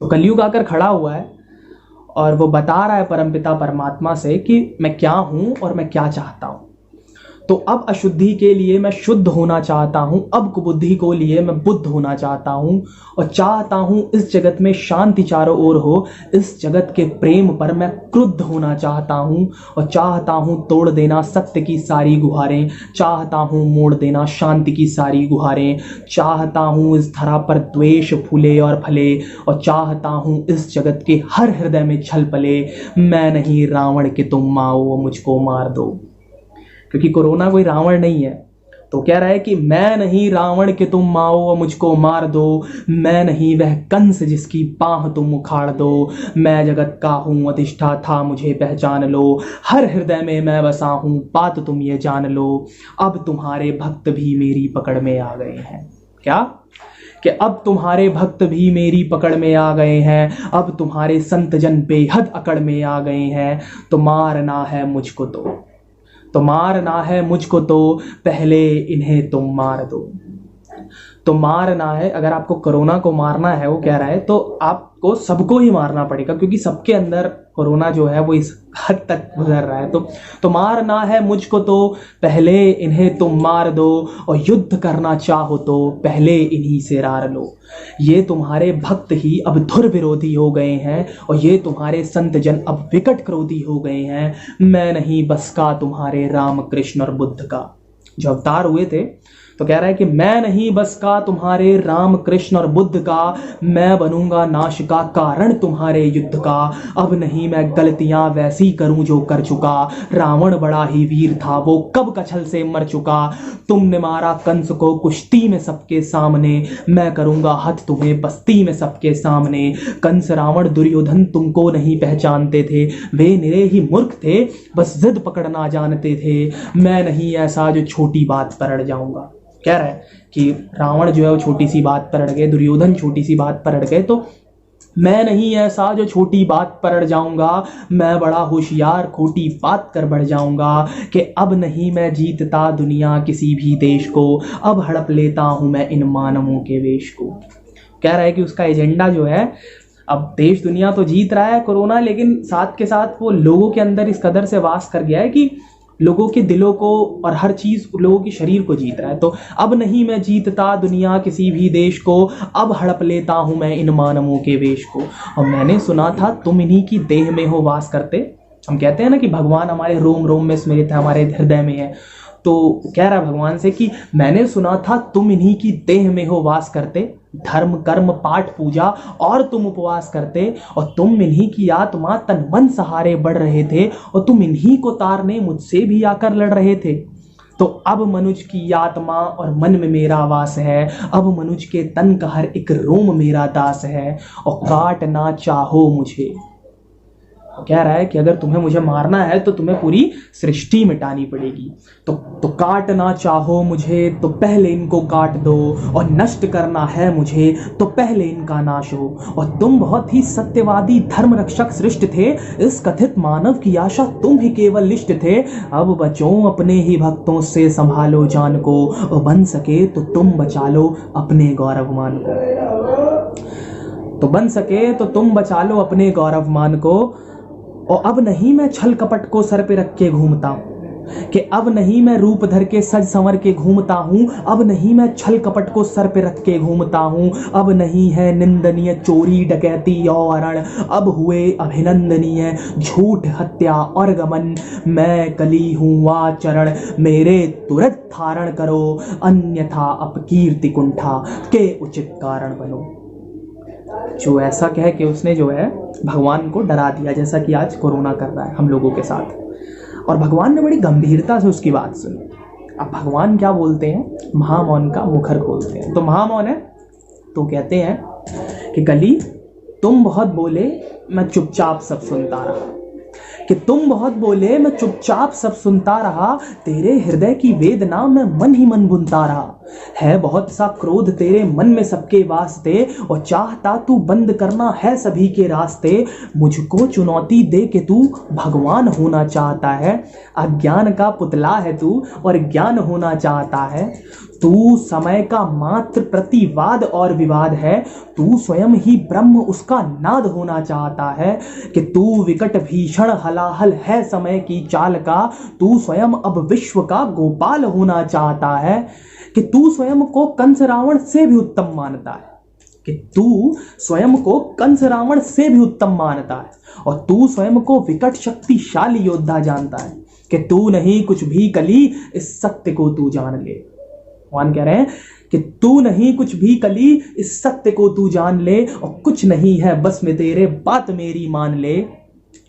तो कलयुग आकर खड़ा हुआ है और वो बता रहा है परमपिता परमात्मा से कि मैं क्या हूं और मैं क्या चाहता हूं। तो अब अशुद्धि के लिए मैं शुद्ध होना चाहता हूं, अब कुबुद्धि को लिए मैं बुद्ध होना चाहता हूं, और चाहता हूं इस जगत में शांति चारों ओर हो, इस जगत के प्रेम पर मैं क्रुद्ध होना चाहता हूं, और चाहता हूं तोड़ देना सत्य की सारी गुहारें, चाहता हूं मोड़ देना शांति की सारी गुहारें, चाहता हूं इस धरा पर द्वेष फूले और फले, और चाहता हूं इस जगत के हर हृदय में छल पले। मैं नहीं रावण के तुम माओ मुझको मार दो, क्योंकि कोरोना कोई रावण नहीं है। तो कह रहा है कि मैं नहीं रावण के तुम माओ मुझको मार दो, मैं नहीं वह कंस जिसकी बाह तुम उखाड़ दो, मैं जगत का हूं अधिष्ठाता मुझे पहचान लो, हर हृदय में मैं बसा हूं बात तुम ये जान लो, अब तुम्हारे भक्त भी मेरी पकड़ में आ गए हैं। क्या कि अब तुम्हारे भक्त भी मेरी पकड़ में आ गए हैं, अब तुम्हारे संत जन बेहद अकड़ में आ गए हैं। तो मारना है मुझको तो मारना है मुझको तो पहले इन्हें तुम मार दो। तो मारना है, अगर आपको कोरोना को मारना है, वो कह रहा है, तो आपको सबको ही मारना पड़ेगा, क्योंकि सबके अंदर कोरोना जो है वो इस हद तक गुजर रहा है। तो मारना है मुझको तो पहले इन्हें तुम मार दो, और युद्ध करना चाहो तो पहले इन्हीं से रार लो। ये तुम्हारे भक्त ही अब धुर विरोधी हो गए हैं, और ये तुम्हारे संत जन अब विकट क्रोधी हो गए हैं। मैं नहीं बस का तुम्हारे राम कृष्ण और बुद्ध का। जो अवतार हुए थे, तो कह रहा है कि मैं नहीं बस का तुम्हारे राम कृष्ण और बुद्ध का, मैं बनूंगा नाश का कारण तुम्हारे युद्ध का। अब नहीं मैं गलतियां वैसी करूं जो कर चुका, रावण बड़ा ही वीर था वो कब कछल से मर चुका। तुमने मारा कंस को कुश्ती में सबके सामने, मैं करूंगा हथ तुम्हें बस्ती में सबके सामने। कंस रावण दुर्योधन तुमको नहीं पहचानते थे, वे निरे ही मूर्ख थे, बस जिद पकड़ना जानते थे। मैं नहीं ऐसा जो छोटी बात पर अड़ जाऊंगा। कह रहा है कि रावण जो है वो छोटी सी बात पर अड़ गए, दुर्योधन छोटी सी बात पर अड़ गए, तो मैं नहीं ऐसा जो छोटी बात पर अड़ जाऊंगा, मैं बड़ा होशियार खोटी बात कर बढ़ जाऊंगा। कि अब नहीं मैं जीतता दुनिया किसी भी देश को, अब हड़प लेता हूं मैं इन मानवों के वेश को। कह रहा है कि उसका एजेंडा जो है, अब देश दुनिया तो जीत रहा है कोरोना, लेकिन साथ के साथ वो लोगों के अंदर इस कदर से वास कर गया है कि लोगों के दिलों को और हर चीज लोगों के शरीर को जीत रहा है। तो अब नहीं मैं जीतता दुनिया किसी भी देश को, अब हड़प लेता हूं मैं इन मानवों के वेश को। और मैंने सुना था तुम इन्हीं की देह में हो वास करते। हम कहते हैं ना कि भगवान हमारे रोम रोम में स्मृत है, हमारे हृदय में है। तो कह रहा है भगवान से कि मैंने सुना था तुम इन्हीं की देह में हो वास करते, धर्म कर्म पाठ पूजा और तुम उपवास करते, और तुम इन्हीं की आत्मा तन मन सहारे बढ़ रहे थे, और तुम इन्हीं को तारने मुझसे भी आकर लड़ रहे थे। तो अब मनुज की आत्मा और मन में मेरा वास है, अब मनुज के तन का हर एक रोम मेरा दास है, और काटना चाहो मुझे। कह रहा है कि अगर तुम्हें मुझे मारना है तो तुम्हें पूरी सृष्टि मिटानी पड़ेगी। तो काटना चाहो मुझे तो पहले इनको काट दो, और नष्ट करना है मुझे तो पहले इनका नाश हो। और तुम बहुत ही सत्यवादी धर्म रक्षक सृष्ट थे, इस कथित मानव की आशा तुम ही केवल लिष्ट थे। अब बचो अपने ही भक्तों से संभालो जान को, और बन सके तो तुम बचा लो अपने गौरवमान को। तो बन सके तो तुम बचा लो अपने गौरवमान को। और अब नहीं मैं छल कपट को सर पे रख के घूमता हूं, कि अब नहीं मैं रूप धर के सज संवर के घूमता हूं, अब नहीं मैं छल कपट को सर पे रख के घूमता हूं। अब नहीं है निंदनीय चोरी डकैती और हरण, अब हुए अभिनंदनीय झूठ हत्या और गमन। मैं कली हूं आचरण मेरे तुरंत धारण करो, अन्यथा अपकीर्ति कुंठा के उचित कारण बनो। जो ऐसा कह के उसने जो है भगवान को डरा दिया, जैसा कि आज कोरोना कर रहा है हम लोगों के साथ। और भगवान ने बड़ी गंभीरता से उसकी बात सुनी। अब भगवान क्या बोलते हैं, महामौन का मुखर खोलते हैं। तो महामौन है तो कहते हैं कि कली तुम बहुत बोले मैं चुपचाप सब सुनता रहा, कि तुम बहुत बोले मैं चुपचाप सब सुनता रहा, तेरे हृदय की वेदना मैं मन ही मन बुनता रहा। है बहुत सा क्रोध तेरे मन में सबके वास्ते, और चाहता तू बंद करना है सभी के रास्ते। मुझको चुनौती दे के तू भगवान होना चाहता है, अज्ञान का पुतला है तू और ज्ञान होना चाहता है। तू समय का मात्र प्रतिवाद और विवाद है, तू स्वयं ही ब्रह्म उसका नाद होना चाहता है। कि तू विकट भीषण हलाहल है समय की चाल का, तू स्वयं अब विश्व का गोपाल होना चाहता है। कि तू स्वयं को कंस रावण से भी उत्तम मानता है, कि तू स्वयं को कंस रावण से भी उत्तम मानता है, और तू स्वयं को विकट शक्तिशाली योद्धा जानता है। कि तू नहीं कुछ भी कली, इस सत्य को तू जान ले। भगवान कह रहे हैं कि तू नहीं कुछ भी कली, इस सत्य को तू जान ले, और कुछ नहीं है बस में तेरे, बात मेरी मान ले।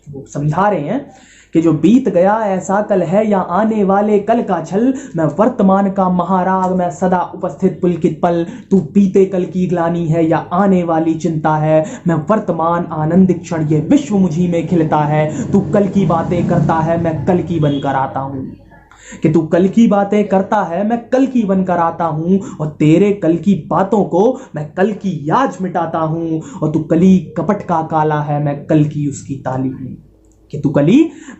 वो समझा रहे हैं कि जो बीत गया ऐसा कल है, या आने वाले कल का छल। मैं वर्तमान का महाराग, मैं सदा उपस्थित पुलकित पल। तू बीते कल की ग्लानी है, या आने वाली चिंता है। मैं वर्तमान आनंदित क्षण, ये विश्व मुझी में खिलता है। तू कल की बातें करता है, मैं कल की बनकर आता हूं। कि तू कल की बातें करता है, मैं कल की बनकर आता हूं, और तेरे कल की बातों को मैं कल की याद मिटाता हूं। और तू कली कपट का काला है, मैं कल की उसकी ताली हूं। कि तू कली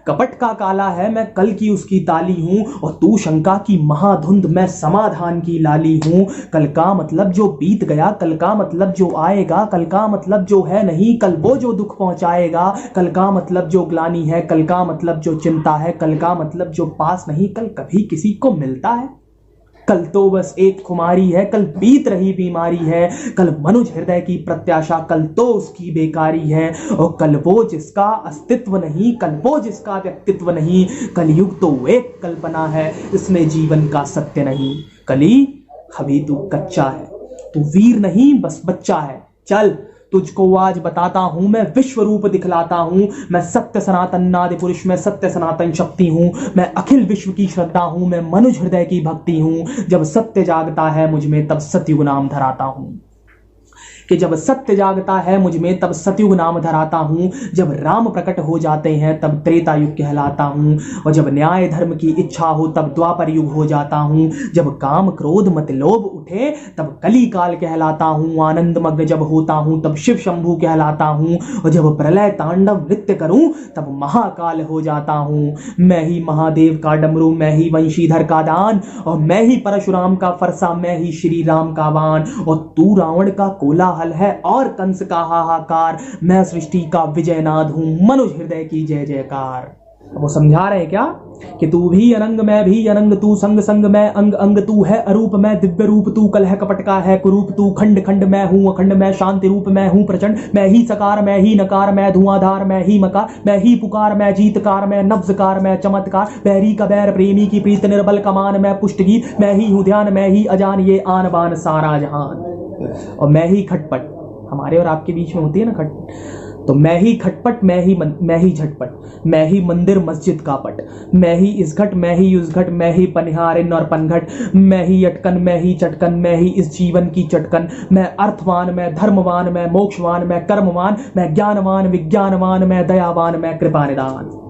कपट का काला है, मैं कल की उसकी ताली हूं, और तू शंका की महाधुंध, मैं समाधान की लाली हूं। कल का मतलब जो बीत गया, कल का मतलब जो आएगा, कल का मतलब जो है नहीं, कल वो जो दुख पहुंचाएगा। कल का मतलब जो ग्लानी है, कल का मतलब जो चिंता है, कल का मतलब जो पास नहीं, कल कभी किसी को मिलता है। कल तो बस एक खुमारी है, कल बीत रही बीमारी है। कल मनुज हृदय की प्रत्याशा, कल तो उसकी बेकारी है। और कल वो जिसका अस्तित्व नहीं, कल वो जिसका व्यक्तित्व नहीं। कलयुग तो एक कल्पना है, इसमें जीवन का सत्य नहीं। कली अभी तू कच्चा है, तू वीर नहीं बस बच्चा है। चल तुझको आज बताता हूं, मैं विश्व रूप दिखलाता हूं। मैं सत्य सनातन नादि पुरुष, मैं सत्य सनातन शक्ति हूं। मैं अखिल विश्व की श्रद्धा हूं, मैं मनुज हृदय की भक्ति हूं। जब सत्य जागता है मुझ में, तब सतयुग नाम धराता हूं। कि जब सत्य जागता है मुझ में, तब सतयुग नाम धराता हूं। जब राम प्रकट हो जाते हैं, तब त्रेता युग कहलाता हूं। और जब न्याय धर्म की इच्छा हो, तब द्वापर युग हो जाता हूं। जब काम क्रोध मत लोभ उठे, तब कली काल कहलाता हूं। आनंद मग्न जब होता हूं, तब शिव शंभु कहलाता हूं। और जब प्रलय तांडव नृत्य करूं, तब महाकाल हो जाता हूं। मैं ही महादेव का डमरू, मैं ही वंशीधर का दान, और मैं ही परशुराम का फरसा, मैं ही श्री राम का वाण। और तू रावण का कोलाहल है और कंस का हाहाकार, मैं सृष्टि का विजयनाद हूं, मनुज हृदय की जय जयकार। वो समझा रहे क्या कि तू भी अनंग मैं भी अनंग, तू संग संग मैं अंग अंग, तू है अरूप मैं दिव्य रूप, तू कलह कपट का है कुरूप, तू खंड खंड मैं हूं अखंड, मैं शांति रूप मैं हूं प्रचंड, मैं ही सकार मैं ही नकार, मैं धुआंधार मैं ही मकार, मैं ही पुकार मैं जीतकार, मैं नब्जकार मैं चमत्कार, बैरी का बैर प्रेमी की प्रीत निर्बल कमान, मैं पुष्टगीत, मैं ही हूं ध्यान, मैं ही अजान ये आन बान सारा जहान। और मैं ही खटपट, हमारे और आपके बीच में होती है ना खटपट, तो मैं ही खटपट, मैं ही झटपट, मैं ही मंदिर मस्जिद का पट, मैं ही इस घट, मैं ही उस घट, मैं ही पनिहारिन और पनघट, मैं ही अटकन, मैं ही चटकन, मैं ही इस जीवन की चटकन, मैं अर्थवान, मैं धर्मवान, मैं मोक्षवान, मैं कर्मवान, मैं ज्ञानवान विज्ञानवान, मैं दयावान, मैं कृपा निदान।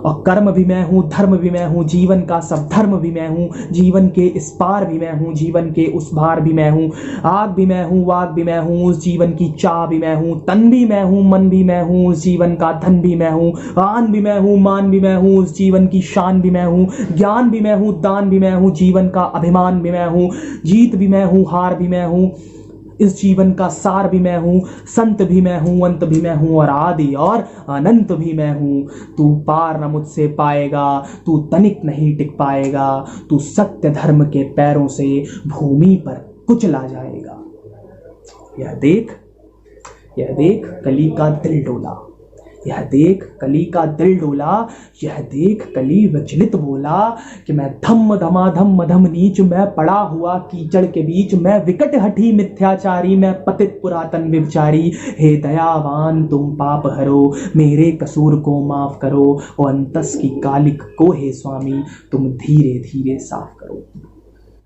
और कर्म भी मैं हूँ, धर्म भी मैं हूँ, जीवन का सब धर्म भी मैं हूँ, जीवन के इस पार भी मैं हूँ, जीवन के उस भार भी मैं हूँ, आग भी मैं हूँ, वाग भी मैं हूँ, उस जीवन की चाह भी मैं हूँ, तन भी मैं हूँ, मन भी मैं हूँ, उस जीवन का धन भी मैं हूँ, आन भी मैं हूँ, मान भी मैं हूँ, उस जीवन की शान भी मैं हूँ, ज्ञान भी मैं हूँ, दान भी मैं हूँ, जीवन का अभिमान भी मैं हूँ, जीत भी मैं हूँ, हार भी मैं हूँ, इस जीवन का सार भी मैं हूं, संत भी मैं हूं, अंत भी मैं हूं, और आदि और अनंत भी मैं हूं। तू पार न मुझसे पाएगा, तू तनिक नहीं टिक पाएगा, तू सत्य धर्म के पैरों से भूमि पर कुचला जाएगा। यह देख कली का दिल डोला, यह देख कली का दिल डोला, यह देख कली विचलित बोला कि मैं धम्म धमाधम मधम नीच, मैं पड़ा हुआ कीचड़ के बीच, मैं विकट हठी मिथ्याचारी, मैं पतित पुरातन व्यभिचारी। हे दयावान तुम पाप हरो, मेरे कसूर को माफ करो, और अंतस की कालिक को हे स्वामी तुम धीरे धीरे साफ करो।